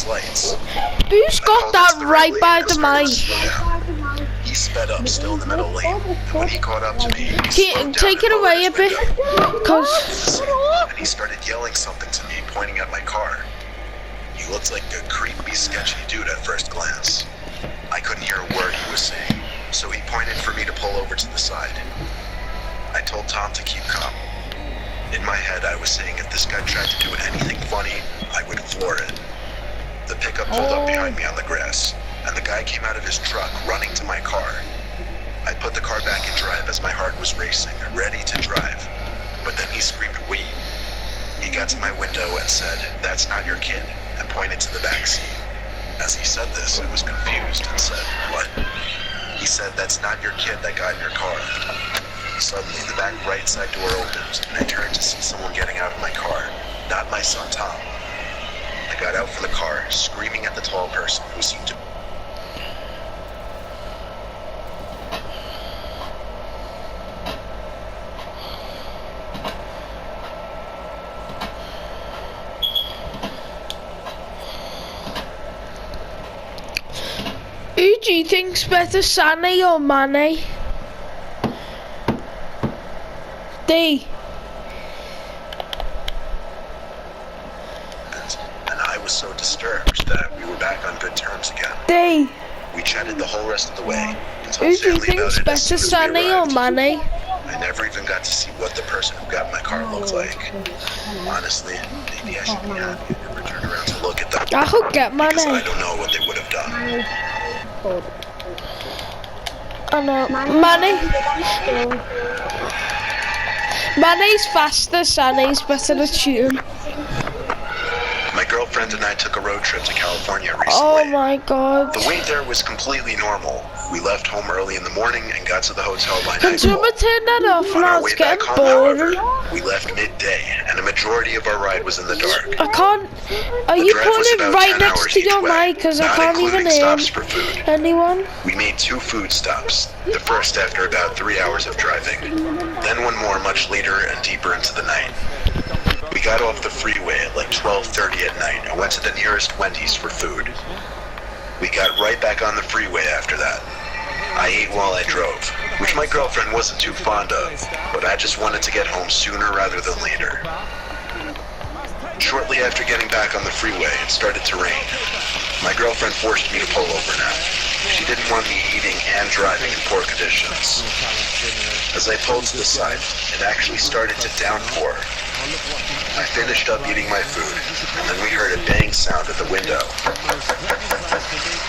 his lights. Who's got that right by the mic? He sped up, still in the middle lane, and when he caught up to me, he slowed down Take it and away a lowered his bit, window. cause And he started yelling something to me, pointing at my car. He looked like a creepy, sketchy dude at first glance. I couldn't hear a word he was saying, so he pointed for me to pull over to the side. I told Tom to keep calm. In my head, I was saying if this guy tried to do anything funny, I would floor it. The pickup pulled up behind me on the grass, and the guy came out of his truck running to my car. I put the car back in drive as my heart was racing, ready to drive. But then he screamed, "Wait." He got to my window and said, "That's not your kid," and pointed to the back seat. As he said this, I was confused and said, "What?" He said, "That's not your kid that got in your car." Suddenly, the back right side door opened, and I turned to see someone getting out of my car, not my son Tom. I got out from the car, screaming at the tall person who seemed to... who do you think's better, Sane or Mane? D. And I was so disturbed that we were back on good terms again. D. We chatted the whole rest of the way and told Who do you Stanley about think's it as soon better, as we Sane or arrived. Mane? I never even got to see what the person who got in my car looked like. Honestly, maybe I should be happy I never turned around to look at them. I could get Mane. Because I don't know what they would have done. I know. Mane's faster, Sane's better at shooting. My girlfriend and I took a road trip to California recently. Oh my god. The wait there was completely normal. We left home early in the morning and got to the hotel by Can nightfall. someone turn that off On now? our way It's back getting home, boring. however, we left midday, and a majority of our ride was in the dark. I can't. Are The you drive was putting it about right 10 next hours to each your way, mic? Because I not can't even including hear stops for food. anyone. We made 2 food stops, the first after about 3 hours of driving, then one more much later and deeper into the night. We got off the freeway at like 12:30 at night and went to the nearest Wendy's for food. We got right back on the freeway after that. I ate while I drove, which my girlfriend wasn't too fond of, but I just wanted to get home sooner rather than later. Shortly after getting back on the freeway, it started to rain. My girlfriend forced me to pull over now. She didn't want me eating and driving in poor conditions. As I pulled to the side, it actually started to downpour. I finished up eating my food, and then we heard a bang sound at the window.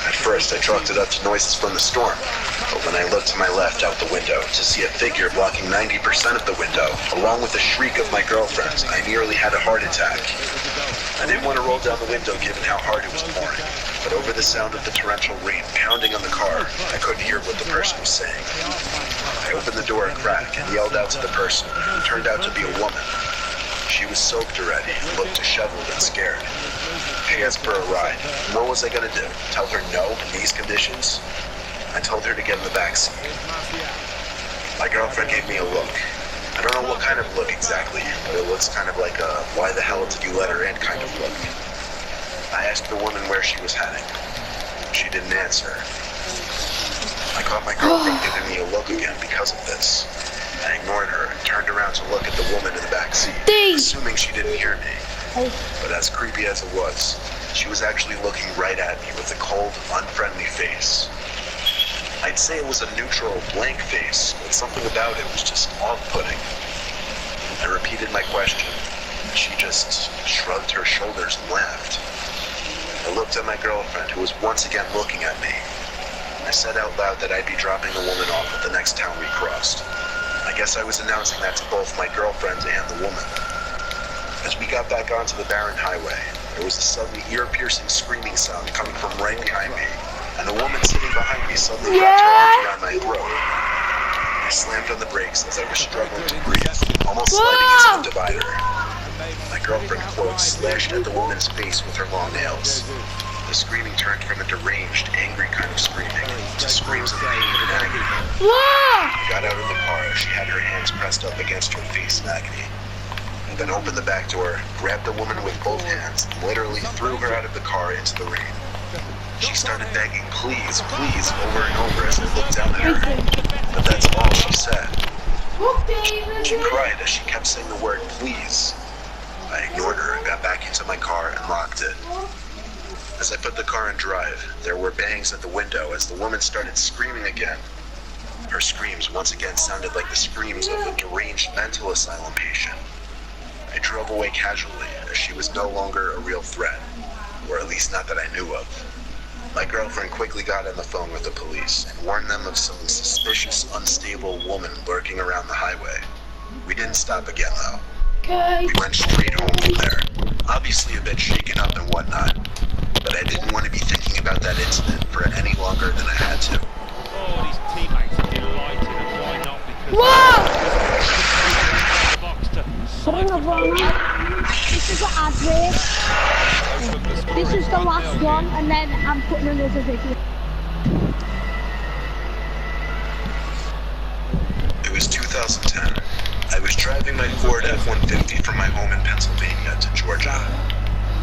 At first, I chalked it up to noises from the storm, but when I looked to my left out the window to see a figure blocking 90% of the window, along with a shriek of my girlfriend's, I nearly had a heart attack. I didn't want to roll down the window given how hard it was pouring, but over the sound of the torrential rain pounding on the car, I couldn't hear what the person was saying. I opened the door a crack and yelled out to the person, who turned out to be a woman. She was soaked already and looked disheveled and scared. She asked for a ride. What was I gonna do? Tell her no in these conditions? I told her to get in the back seat. My girlfriend gave me a look. I don't know what kind of look exactly, but it looks kind of like a "why the hell did you let her in" kind of look. I asked the woman where she was heading. She didn't answer. I caught my girlfriend giving me a look again because of this. I ignored her and turned around to look at the woman in the back seat, assuming she didn't hear me. But as creepy as it was, she was actually looking right at me with a cold, unfriendly face. I'd say it was a neutral, blank face, but something about it was just off-putting. I repeated my question, and she just shrugged her shoulders and laughed. I looked at my girlfriend, who was once again looking at me. I said out loud that I'd be dropping the woman off at the next town we crossed. I guess I was announcing that to both my girlfriend and the woman. As we got back onto the barren highway, there was a sudden ear-piercing screaming sound coming from right behind me, and the woman sitting behind me suddenly wrapped her arms around my throat. I slammed on the brakes as I was struggling to breathe, almost sliding into the divider. My girlfriend, quote, slashed at the woman's face with her long nails. The screaming turned from a deranged, angry kind of screaming to screams of pain and agony. I got out of the car as she had her hands pressed up against her face in agony. And then opened the back door, grabbed the woman with both hands, and literally threw her out of the car into the rain. She started begging, please, please, over and over as I looked down at her. But that's all she said. She cried as she kept saying the word, please. I ignored her and got back into my car and locked it. As I put the car in drive, there were bangs at the window as the woman started screaming again. Her screams once again sounded like the screams of a deranged mental asylum patient. I drove away casually as she was no longer a real threat, or at least not that I knew of. My girlfriend quickly got on the phone with the police and warned them of some suspicious, unstable woman lurking around the highway. We didn't stop again though. Okay. We went straight home from there, obviously a bit shaken up and whatnot, but I didn't want to be thinking about that incident for any longer than I had to. Oh, his teammates are delighted, and why not? Because Whoa! the box to This is an advert. This is the last one, and then I'm putting another video. It was 2010. I was driving my Ford F-150 from my home in Pennsylvania to Georgia.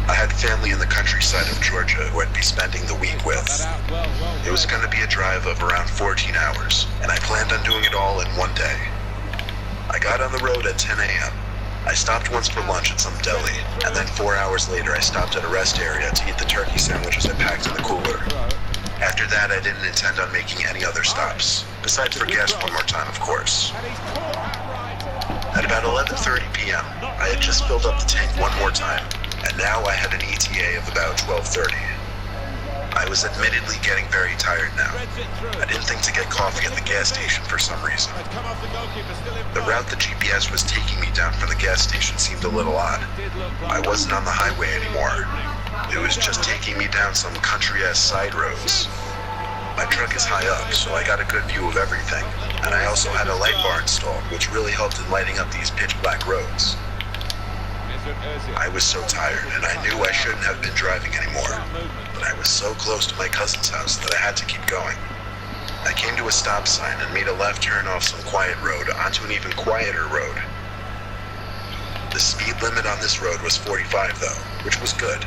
I had family in the countryside of Georgia who I'd be spending the week with. It was going to be a drive of around 14 hours, and I planned on doing it all in one day. I got on the road at 10 a.m. I stopped once for lunch at some deli, and then 4 hours later I stopped at a rest area to eat the turkey sandwiches I packed in the cooler. After that, I didn't intend on making any other stops, besides for gas one more time, of course. At about 11:30 p.m., I had just filled up the tank one more time, and now I had an ETA of about 12:30. I was admittedly getting very tired now. I didn't think to get coffee at the gas station for some reason. The route the GPS was taking me down from the gas station seemed a little odd. I wasn't on the highway anymore. It was just taking me down some country-ass side roads. My truck is high up, so I got a good view of everything, and I also had a light bar installed, which really helped in lighting up these pitch-black roads. I was so tired, and I knew I shouldn't have been driving anymore, but I was so close to my cousin's house that I had to keep going. I came to a stop sign and made a left turn off some quiet road onto an even quieter road. The speed limit on this road was 45 though, which was good.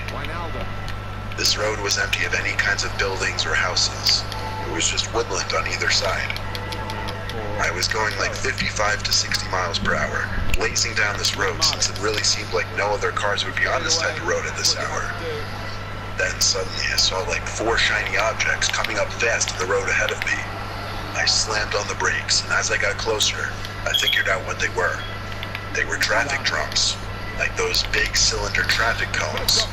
This road was empty of any kinds of buildings or houses. It was just woodland on either side. I was going like 55 to 60 miles per hour, blazing down this road since it really seemed like no other cars would be on this type of road at this hour. Then suddenly I saw like 4 shiny objects coming up fast in the road ahead of me. I slammed on the brakes, and as I got closer, I figured out what they were. They were traffic drums, like those big cylinder traffic cones.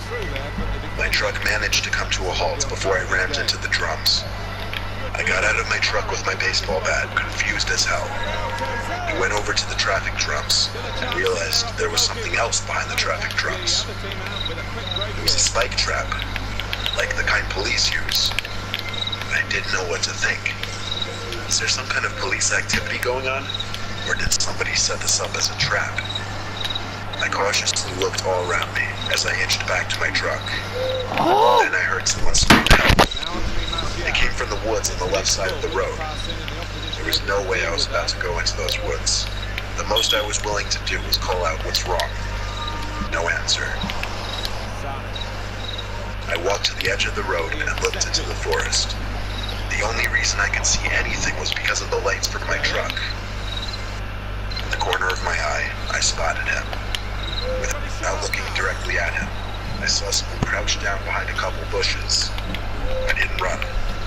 My truck managed to come to a halt before I rammed into the drums. I got out of my truck with my baseball bat, confused as hell. I went over to the traffic drums and realized there was something else behind the traffic drums. It was a spike trap, like the kind police use. I didn't know what to think. Is there some kind of police activity going on? Or did somebody set this up as a trap? I cautiously looked all around me as I inched back to my truck. Then I heard someone scream help. It came from the woods on the left side of the road. There was no way I was about to go into those woods. The most I was willing to do was call out what's wrong. No answer. I walked to the edge of the road and looked into the forest. The only reason I could see anything was because of the lights from my truck. In the corner of my eye, I spotted him. Without looking directly at him, I saw someone crouched down behind a couple bushes. I didn't run.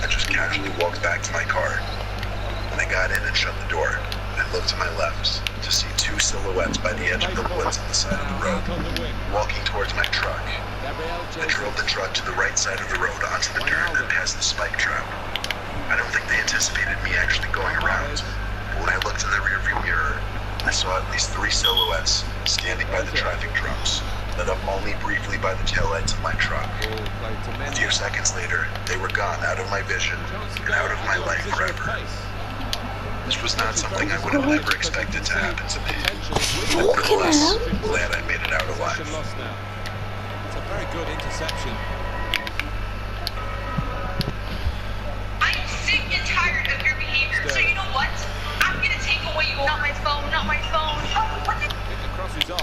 I just casually walked back to my car. When I got in and shut the door, I looked to my left to see 2 silhouettes by the edge of the woods on the side of the road, walking towards my truck. I drove the truck to the right side of the road onto the dirt and past the spike trap. I don't think they anticipated me actually going around, but when I looked in the rearview mirror, I saw at least 3 silhouettes standing by the traffic drums, lit up only briefly by the taillights of my truck. A few seconds later, they were gone out of my vision and out of my life forever. This was not something I would have ever expected to happen to me. Nevertheless, glad I made it out alive. It's a very good interception. I'm sick and tired of your behavior. So you know what? I'm gonna take away your not my phone. Oh, what the Hit the crosses on.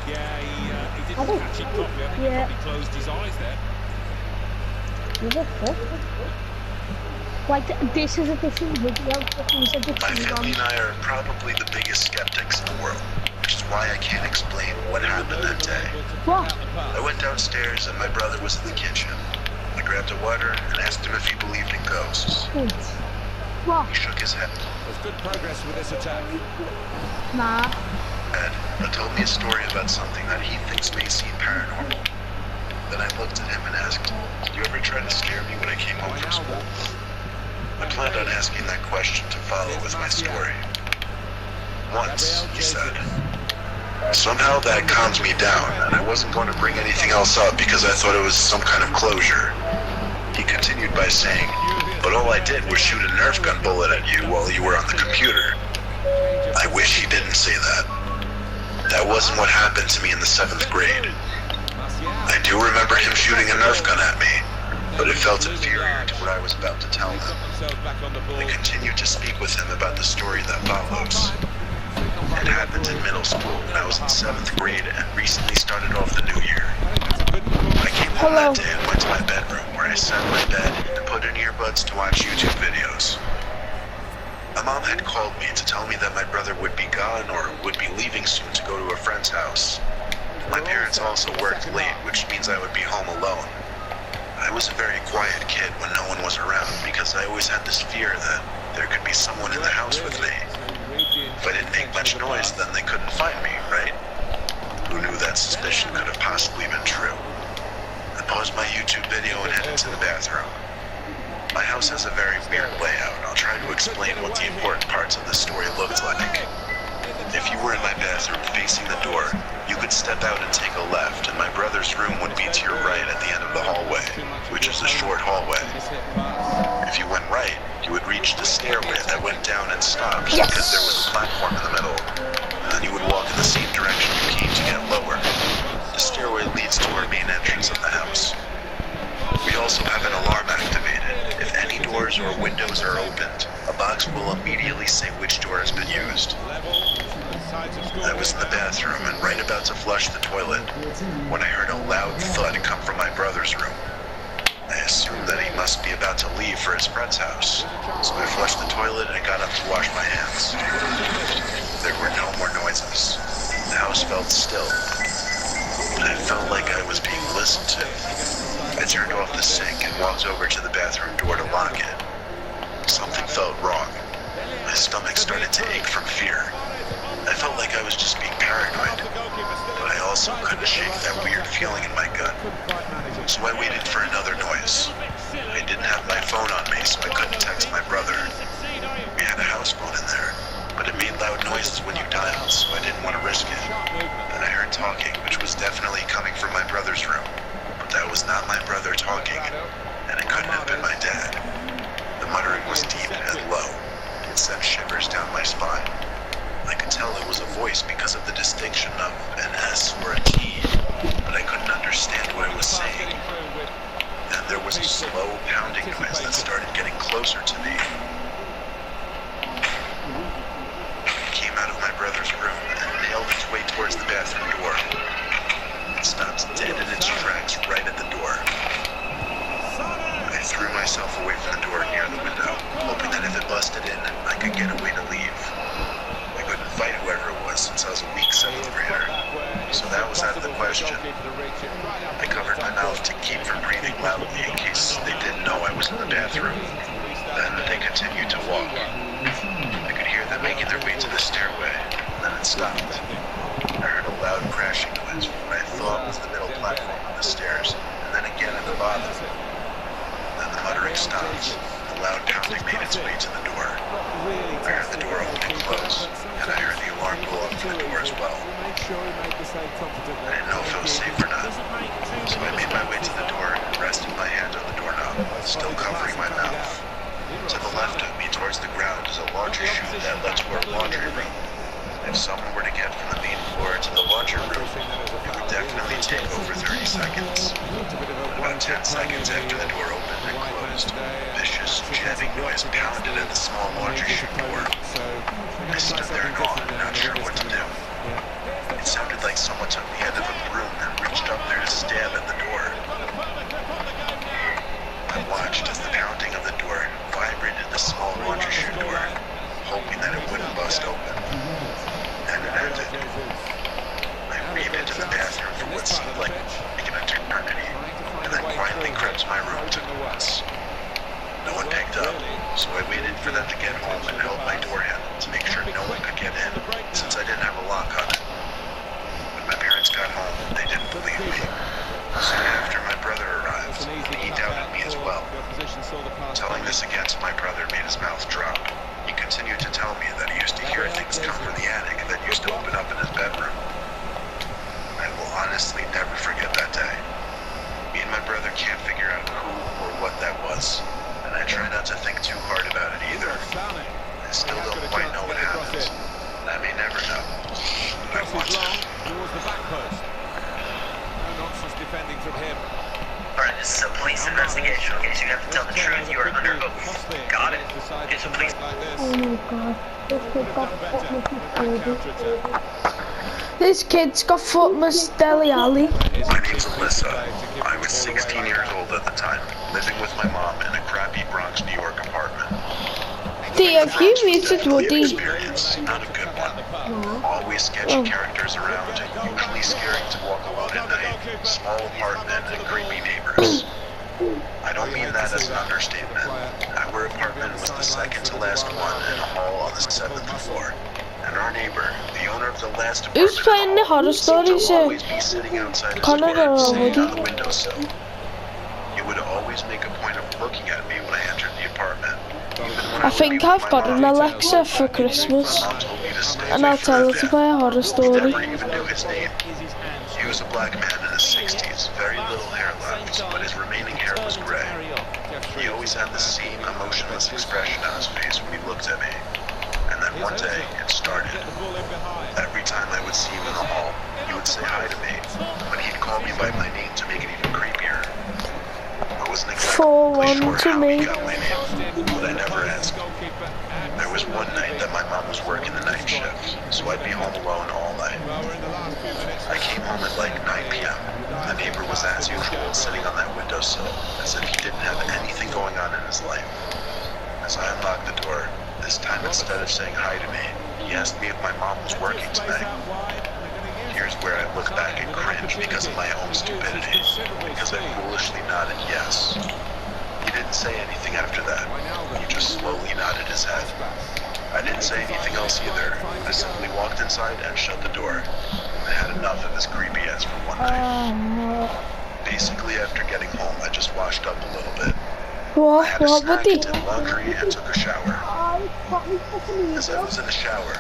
Yeah, he I didn't don't catch it think- properly. I think yeah. he probably closed his eyes there. Like, this is a different video. These are My different family ones. and I are probably the biggest skeptics in the world, which is why I can't explain what happened that day. What? I went downstairs and my brother was in the kitchen. I grabbed a water and asked him if he believed in ghosts. Wait. What? He shook his head There's good progress with this attack. Nah. and told me a story about something that he thinks may seem paranormal. Then I looked at him and asked, "Did you ever try to scare me when I came home from school?" I planned on asking that question to follow with my story. Once, he said. Somehow that calmed me down, and I wasn't going to bring anything else up because I thought it was some kind of closure. He continued by saying, "But all I did was shoot a Nerf gun bullet at you while you were on the computer." I wish he didn't say that. That wasn't what happened to me in the 7th grade. I do remember him shooting a Nerf gun at me, but it felt inferior to what I was about to tell him. I continued to speak with him about the story that follows. It happened in middle school when I was in 7th grade and recently started off the new year. I came home Hello. that day and went to my bedroom where I sat in my bed and put in earbuds to watch YouTube videos. My mom had called me to tell me that my brother would be gone or would be leaving soon to go to a friend's house. My parents also worked late, which means I would be home alone. I was a very quiet kid when no one was around because I always had this fear that there could be someone in the house with me. If I didn't make much noise, then they couldn't find me, right? Who knew that suspicion could have possibly been true? I paused my YouTube video and headed to the bathroom. My house has a very weird layout. I'll try to explain what the important parts of the story looked like. If you were in my bathroom facing the door, you could step out and take a left, and my brother's room would be to your right at the end of the hallway, which is a short hallway. If you went right, you would reach the stairway that went down and stopped because there was a platform in the middle. And then you would walk in the same direction you came to get lower. The stairway leads to our main entrance of the house. We also have an alarm activated. If any doors or windows are opened, a box will immediately say which door has been used. I was in the bathroom and right about to flush the toilet when I heard a loud thud come from my brother's room. I assumed that he must be about to leave for his friend's house, so I flushed the toilet and got up to wash my hands. There were no more noises. The house felt still, but I felt like I was being listened to. I turned off the sink and walked over to the bathroom door to lock it. Something felt wrong. My stomach started to ache from fear. I felt like I was just being paranoid, but I also couldn't shake that weird feeling in my gut. So I waited for another noise. I didn't have my phone on me, so I couldn't text my brother. We had a house phone in there, but it made loud noises when you dialed, so I didn't want to risk it. Then I heard talking, which was definitely coming from my brother's room, but that was not my brother talking, and it couldn't have been my dad. The muttering was deep and low. It sent shivers down my spine. I could tell it was a voice because of the distinction of an S or a T, but I couldn't understand what it was saying. Then there was a slow pounding noise that started getting closer to me. It came out of my brother's room and nailed its way towards the bathroom door. It stopped dead in its tracks right at the door. I threw myself away from the door near the window, hoping that if it busted in, I could get away to leave. I couldn't fight whoever it was since I was a weak 7th grader, so that was out of the question. I covered my mouth to keep from breathing loudly in case they didn't know I was in the bathroom. Then they continued to walk. I could hear them making their way to the stairway, and then it stopped. I heard a loud crashing noise from what I thought was the middle platform of the stairs, and then again at the bottom. Then the muttering stopped. The loud pounding made its way to the door. I heard the door open and close, and I heard the alarm go off for the door as well. I didn't know if it was safe or not, so I made my way to the door and rested my hand on the doorknob, still covering my mouth. To the left of me towards the ground is a laundry chute that led to our laundry room. If someone were to get from the main floor to the laundry room, it would definitely take over 30 seconds. But about 10 seconds after the door opened and closed, a vicious, jamming noise pounded at the small laundry chute door. I stood there in awe, not sure what to do. It sounded like someone took the end of a broom and reached up there to stab at the door. I watched as the pounding of the door vibrated the small washer door, hoping that it wouldn't bust open. And it ended. I ran into the bathroom for what seemed like an eternity, and then quietly crept to my room to once. No one picked up, so I waited for them to get home and held my door handle to make sure no one could get in, since I didn't have a lock on it. When my parents got home, they didn't believe me. Soon after, my brother arrived, and he doubted me as well. Telling this again to my brother made his mouth drop. He continued to tell me that he used to hear things come from the attic that used to open up in his bedroom. I will honestly never forget that day. Me and my brother can't figure out who or what that was, and I try not to think too hard about it either. I still don't quite know what happened, and I may never know, but I want to. Towards the back post. No nonsense defending from him. Alright, this is a police investigation. Okay, so you have to tell the truth. You are under oath. Got it? Okay, so please. Oh my god. This kid got fucking This kid's got foot Deli Alley. My name's Alyssa. I was 16 years old at the time, living with my mom in a crappy Bronx, New York apartment. Have you muted Woody? Experience, not a good one. Always sketchy characters around, usually scary to walk alone at night, small apartment, and creepy neighbors. I don't mean that as an understatement. Our apartment was the second to last one in a hall on the 7th floor. And our neighbor, the owner of the last apartment, Who's playing the horror stories? always be sitting outside his Connor door, or sitting Woody? on the windowsill. He would always make a point of looking at me when I entered the apartment. I think I've got an Alexa for Christmas, and I'll tell her to play a horror He story. never even knew his name. He was a black man in his 60s, very little hair left, but his remaining hair was gray. He always had the same emotionless expression on his face when he looked at me. And then one day, it started. Every time I would see him in the hall, he would say hi to me, but he'd call me by my name to make it even creepier. I wasn't exactly sure to how me. he got my name, but I never asked. There was one night that my mom was working the night shift, so I'd be home alone all night. I came home at like 9 p.m. The neighbor was as usual sitting on that windowsill, as if he didn't have anything going on in his life. As I unlocked the door, this time instead of saying hi to me, he asked me if my mom was working tonight. Here's where I look back and cringe because of my own stupidity, because I foolishly nodded yes. He didn't say anything after that. He just slowly nodded his head. I didn't say anything else either. I simply walked inside and shut the door. I had enough of his creepy ass for one night. Basically, after getting home, I just washed up a little bit. I What? had a What, snack, Woody? did laundry, and took a shower. As I was in the shower,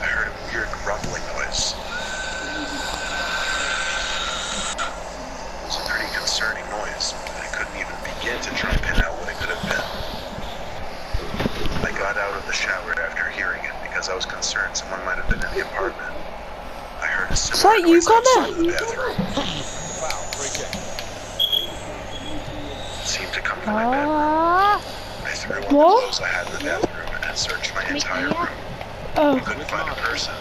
I heard a weird rumbling noise. It was a pretty concerning noise, and I couldn't even begin to try and pin out what it could have been. I got out of the shower after hearing it because I was concerned someone might have been in the apartment. I heard a similar that you, noise outside Connor? of the bathroom. It seemed to come from my bedroom. I threw on the What? clothes I had in the bathroom and searched my entire room. Oh, Couldn't find a person.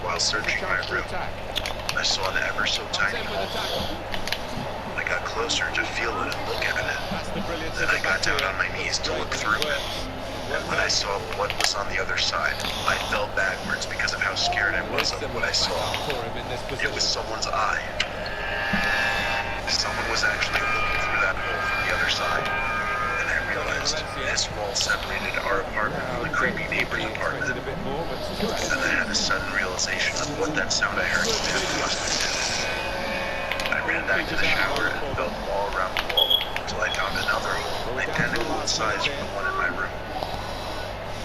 While searching my room, I saw an ever so tiny hole. I got closer to feel it and look at it. Then I got down on my knees to look through it. And when I saw what was on the other side, I fell backwards because of how scared I was of what I saw. It was someone's eye. Someone was actually looking through that hole from the other side. And I realized this wall separated our apartment from the creepy neighbor's apartment. And then I had a sudden realization of what that sound I heard must have been. I ran back to the shower and felt all around the wall until I found another hole, identical in size from the one in my room.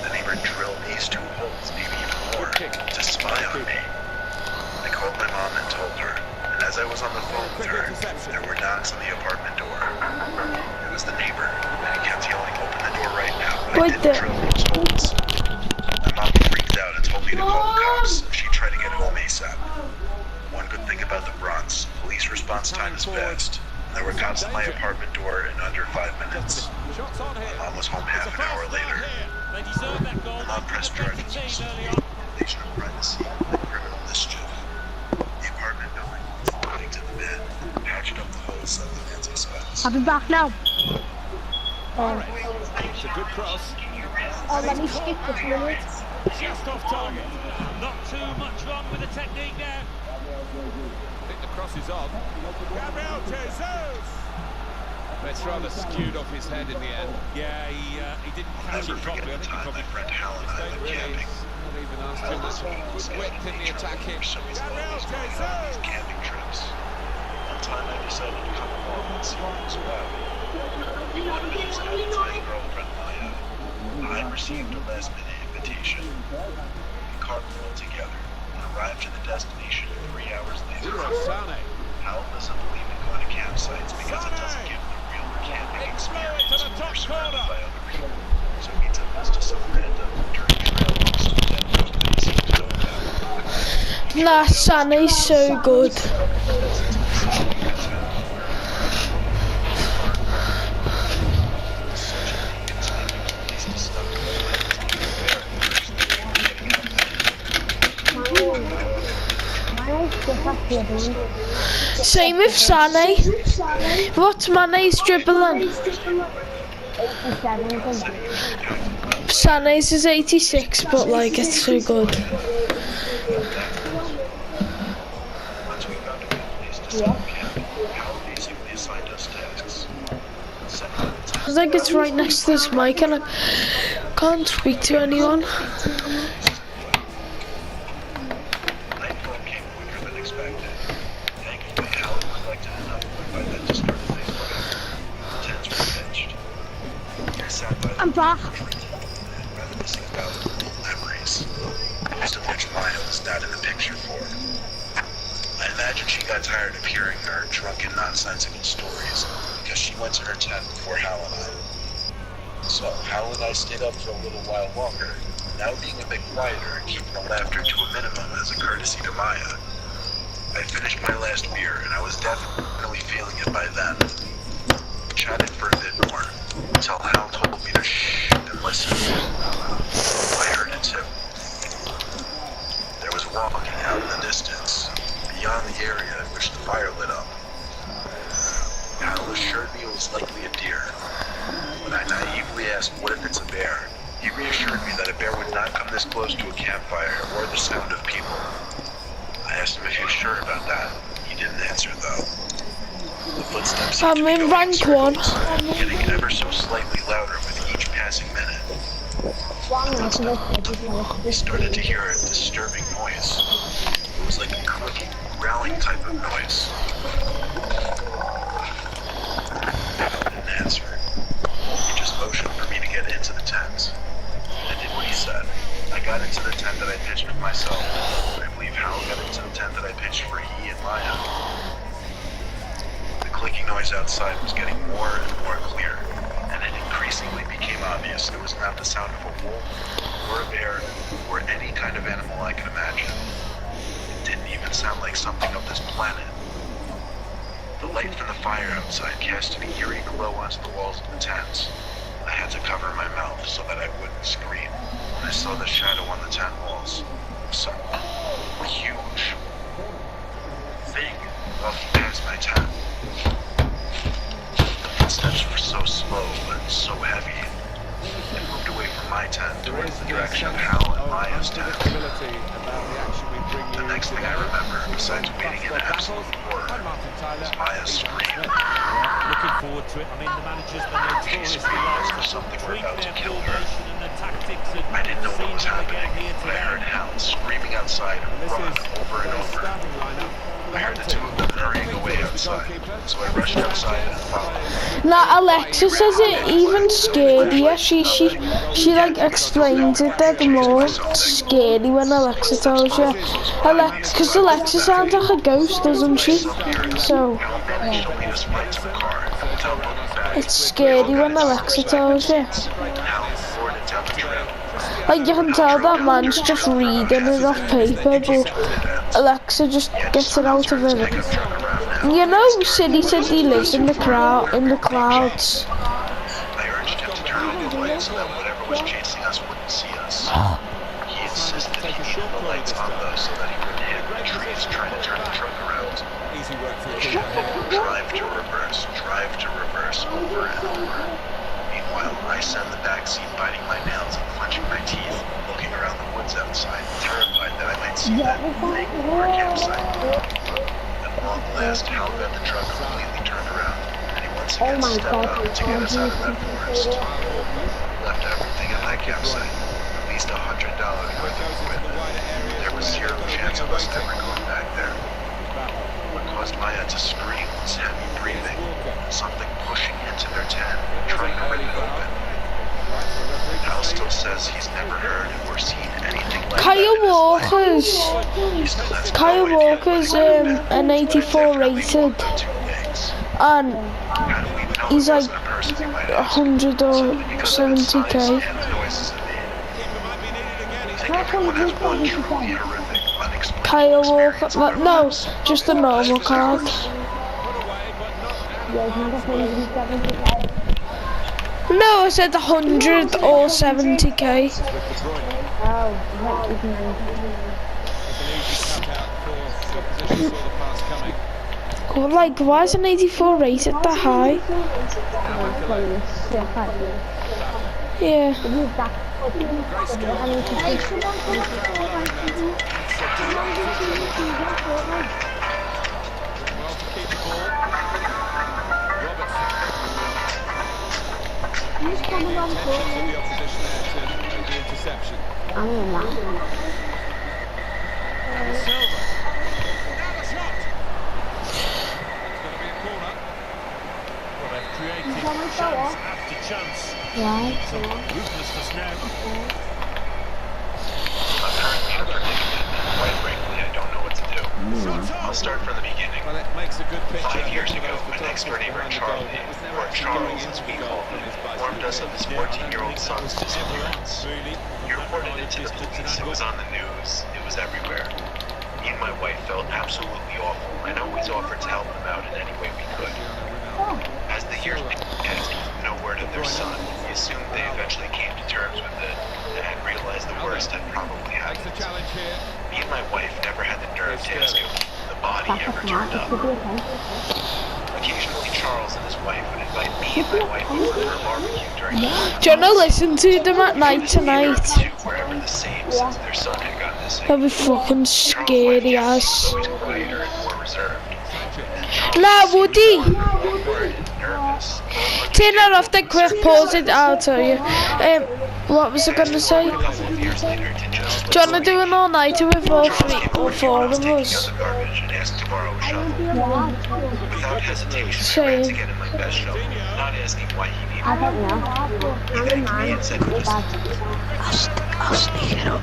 The neighbor drilled these two holes, maybe even more, to spy on me. I called my mom and told her, and as I was on the phone with her, there were knocks on the apartment door. It was the neighbor, and he kept yelling, "Open the door right now," but I What didn't the- drill those holes. My mom freaked out and told me to call the cops, and she tried to get home ASAP. One good thing about the Bronx, police response time is fast. There were cops at my apartment door in under 5 minutes. My mom was home half an hour later. My mom pressed charges of invasion of privacy and criminal mischief. I'll be back now. It's a good cross. Oh, let me skip this minute. Just off target. Not too much wrong with the technique there. I think the cross is on. Gabriel Jesus! It's rather skewed off his head in the end. Yeah, he didn't catch it properly. I think he probably friend Hal and I went camping. not even asked too much. Good width in the attacking. Gabriel Jesus! Camping trips. One time I decided to come along and see what it was about. One of these nights, my girlfriend Maya, I received a last-minute invitation. We carpooled together and arrived at the destination 3 hours later. Sane. Hal doesn't believe in going to campsites because it doesn't give the real camping experience when you're surrounded by other people. So he took us to some random dirt trail next to the dead road that he seemed to know about. Nah, Sane's so good. Same with Sane. What's Mane's dribbling? 87. Sane's is 86, but like it's so good. Once we found a good place to stop camping, Hal basically assigned us tasks. I think it's right next to this mic and I can't speak to anyone. Nightfall came quicker than expected. Thankfully, Hal collected enough wood by then to start things right. The tents were pitched. I sat by the I'm back. reminiscing about memories, most of which Maya was not in the picture for. I imagine she got tired of hearing our drunken, nonsensical stories because she went to her tent before Hal and I. So, Hal and I stayed up for a little while longer, now being a bit quieter and keeping the laughter to a minimum as a courtesy to Maya. I finished my last beer and I was definitely feeling it by then. We chatted for a bit more, until Hal told me to shh and listen. I heard it too. There was walking out in the distance, beyond the area in which the fire lit up. Hal assured me it was likely a deer. When I naively asked, what if it's a bear, he reassured me that a bear would not come this close to a campfire or the sound of people. I asked him if he was sure about that. He didn't answer though. The footsteps seemed to be I'm in going rank circles, 1. getting ever so slightly louder with each passing minute. We started to hear a disturbing noise. It was like a clicking, growling type of noise. Hal didn't answer. He just motioned for me to get into the tent. I did what he said. I got into the tent that I pitched for myself. I believe Hal got into the tent that I pitched for he and Maya. The clicking noise outside was getting more and more clear, and it increasingly became obvious it was not the sound of a wolf, or a bear, or any kind of animal I could imagine. It didn't even sound like something of this planet. The light from the fire outside cast an eerie glow onto the walls of the tent. I had to cover my mouth so that I wouldn't scream when I saw the shadow on the tent walls. Some huge thing walking past my tent. The footsteps were so slow but so heavy. It moved away from my tent towards the direction of Hal and Maya's tent. The next thing I remember, besides waiting in absolute horror, was Maya's scream. Looking forward to it. I mean, the managers are She's notoriously screaming as like if something were tweak about to their kill her. formation and the tactics and I didn't know what seen was them happening, again here but I heard today. Hal screaming outside and This run is over and over. starting lineup. I heard the two of them hurrying away outside, so I rushed outside and followed. Nah, Alexa says it even scarier. She like explains it dead more scary when Alexa tells you. Because Alexa sounds like a ghost, doesn't she? So Hal managed to lead us right to the car without looking back. it's scary when Alexa tells you. Hal roared it down the trail. Like you can tell that man's just reading it off paper, but Alexa just gets it out of him. Pickup truck around now. You know, City said he lives in the clouds. I urged him to turn on the lights so that whatever was chasing us wouldn't see us. He insisted he needed the lights on though so that he wouldn't hit the trees trying to turn the truck around. quality work for the keeper here. Drive to reverse over and over. Meanwhile, I sat in the backseat biting my nails and clenching my teeth, looking around the woods outside, terrified that I might see that thing or campsite. At long last, Hal got the truck completely turned around, and he once again stepped up to get us out of that forest. Left everything at that campsite, at least $100 worth of equipment. There was zero chance of us ever going back there. What caused Maya to scream was heavy breathing, something pushing into their tent, trying to rip it open. Hal still says he's never heard or seen anything like Kyle that. Walker's He still has no Kyle idea Walker's what it meant, an but 84 definitely rated, called them two pigs. and How do we know he's it like wasn't a person, you might ask? 100 or Simply because of its size 70k. and the noises it made. Keeper might be needed again. I think everyone has one truly horrific, unexplainable Kyle Walker, experience in their no, lives. just a normal card. Put away, but not Yeah, it's not 170. No, I said 100 or 70k. with De Bruyne. Oh, that is nice. It's an easy cutout for the opposition saw the pass coming. Well, like, why is an 84 rated that high? Yeah. Well to keep the ball. Robertson. Intentions of the opposition there to make the interception. Silva. Now the shot. It's going to be a corner. Well, they've created chance after chance. Some ruthlessness now. I'm currently in a predicament, and quite frankly, I don't know what to do. I'll start from the beginning. Well, it makes a good picture. 5 years for ago, those my next door neighbor photographers Charlie, behind the goal. It was never or actually going Charles as into we the goal called from him, his bicycle. warned us of his 14-year-old son's disappearance. Really, He reported it to the police, it was on the news, it was everywhere. Me and my wife felt absolutely awful, and always offered to help him out in any way we could. As the years passed, no word of their son, we assumed they eventually came to terms with it, and realized the worst had probably Makes happened. the challenge here. Me and my wife never had the nerve to ask if the body ever turned up. Occasionally, Charles and his wife would invite me and my wife over for a barbecue during the night. Do you want to listen to them at night tonight? The two were ever the same since their son had gotten this They'll be fucking scary as. always quieter and more reserved. Nah, Woody! Awkward, nervous. Turn that off, then quick, pause it, I'll tell you. What was I gonna say? A couple of years later, to just Do you wanna do an all-nighter with all Charles three came or over to four us of taking us? out the garbage and asked to borrow a shovel. Without hesitation, I ran to Same. get him my best shovel, not asking why he needed I it. don't know. He thanked me and said, I'll sneak it up.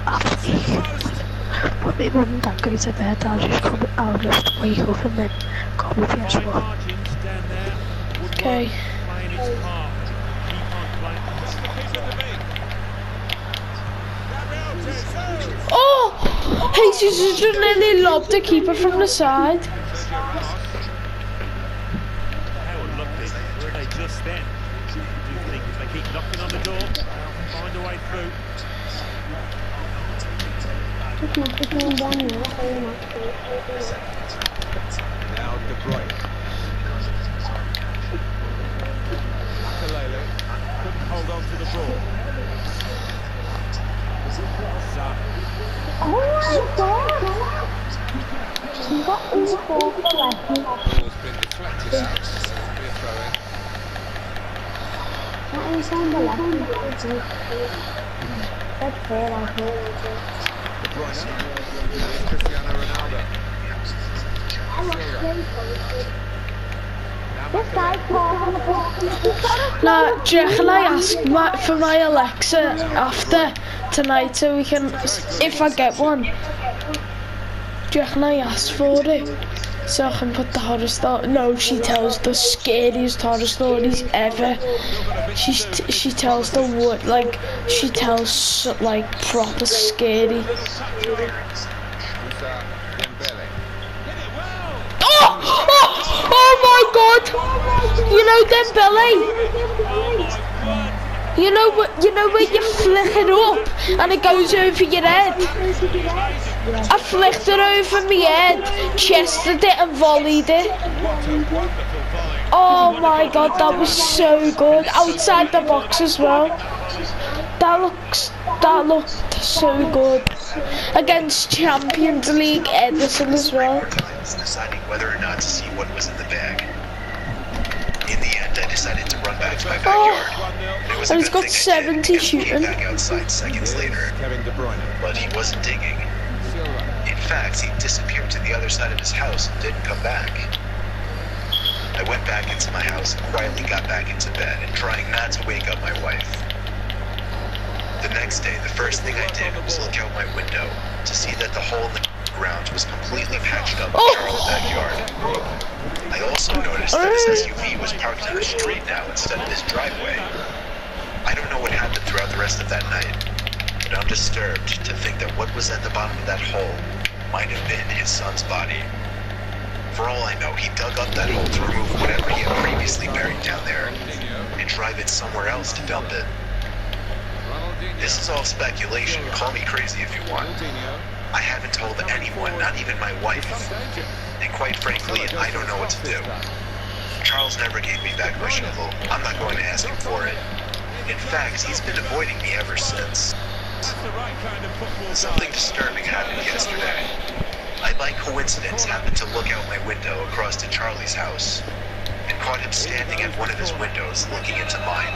But my mum and dad go to bed, I'll just wake up and then go with High PS4. margins down there. Woodward Okay. playing its part. Keep on playing. Oh! Jesus has just nearly lobbed the keeper from the side. How unlucky were they just then? Do you think if they keep knocking on the door, they'll find a way through? Now De Bruyne. Makalele couldn't hold on to the ball. Son. Ball's been deflected out. Be a throw in. De Bruyne. Here's Cristiano Ronaldo. Now, do you reckon I ask for my Alexa after tonight so we can, if I get one, do you reckon I ask for it so I can put the horror story? No, she tells the scariest horror stories ever. She tells the what, like, she tells like proper scary. Dembele. Oh my God! You know Dembele? You know when you flick it up and it goes over your head? I flicked it over my head, chested it and volleyed it. Oh my god, that was so good. Outside the box as well. That looked so good. Against Champions League Edison as well. Deciding whether or not to see what was in the bag. In the end, I decided to run back to my backyard. It was a And he's good got thing I 70 did, because he shooting. came back outside seconds later, Kevin De Bruyne. but he wasn't digging. In fact, he disappeared to the other side of his house and didn't come back. I went back into my house and quietly got back into bed and trying not to wake up my wife. The next day, the first thing I did was look out my window to see that the hole in the ground was completely patched up in Charles' backyard. I also noticed that his SUV was parked on the street now instead of his driveway. I don't know what happened throughout the rest of that night, but I'm disturbed to think that what was at the bottom of that hole might have been his son's body. For all I know, he dug up that hole to remove whatever he had previously buried down there and drive it somewhere else to dump it. This is all speculation. Call me crazy if you want. I haven't told anyone, not even my wife. And quite frankly, I don't know what to do. Charles never gave me back my shovel. I'm not going to ask him for it. In fact, he's been avoiding me ever since. Something disturbing happened yesterday. I, by coincidence, happened to look out my window across to Charlie's house and caught him standing at one of his windows looking into mine.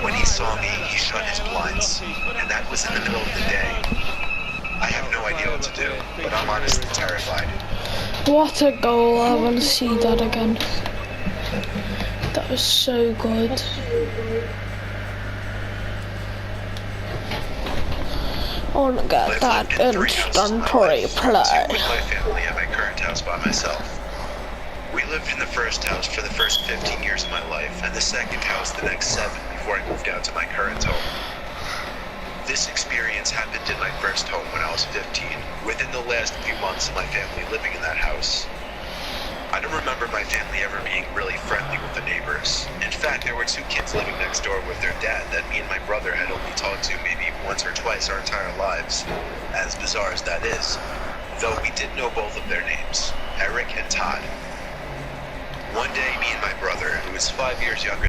When he saw me, he shut his blinds, and that was in the middle of the day. I have no idea what to do, but I'm honestly terrified. What a goal, I want to see that again. That was so good. I want to get that instant replay. With my family at my current house by myself. We lived in the first house for the first 15 years of my life, and the second house the next 7 before I moved out to my current home. This experience happened in my first home when I was 15, within the last few months of my family living in that house. I don't remember my family ever being really friendly with the neighbors. In fact, there were 2 kids living next door with their dad that me and my brother had only talked to maybe once or twice our entire lives, as bizarre as that is, though we did know both of their names, Eric and Todd. One day, me and my brother, who is 5 years younger